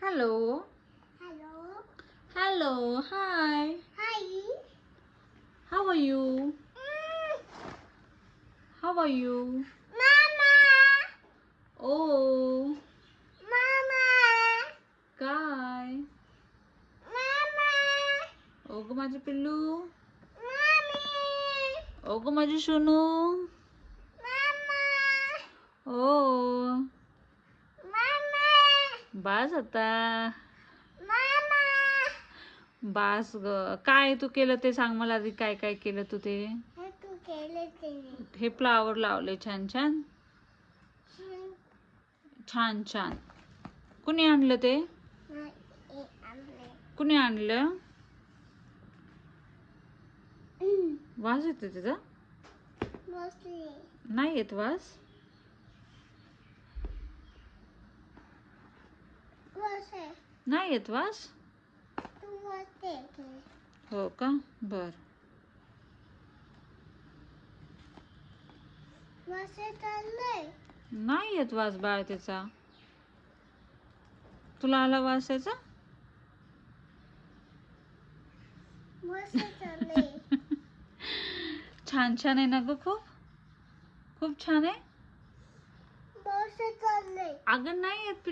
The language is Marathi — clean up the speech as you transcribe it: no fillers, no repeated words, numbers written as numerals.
Hello. Hello. Hello. Hi. Hi. How are you? How are you? Mama. Oh. Mama. काय? Mama. ओ ग माझी पिल्लू. Mommy. ओ ग माझी सोनू. Mama. ओ. Mama. बास आता. Mama. बास ग. काय तू केलं ते सांग मला आधी. काय काय केलं तू ते? हे तू केलं ते. हे फ्लावर लावले छान छान. छान छान. कुणी आणलं ते? कुणी आणलं? वास येतो त्याचा? नाही येत वास? नाही येत वास? हो का? बर. नाही येत वास बाळ त्याचा. तुला आला वास याचा? छान छान आहे ना ग खूप? खूप छान आहे? अगं नाही येत.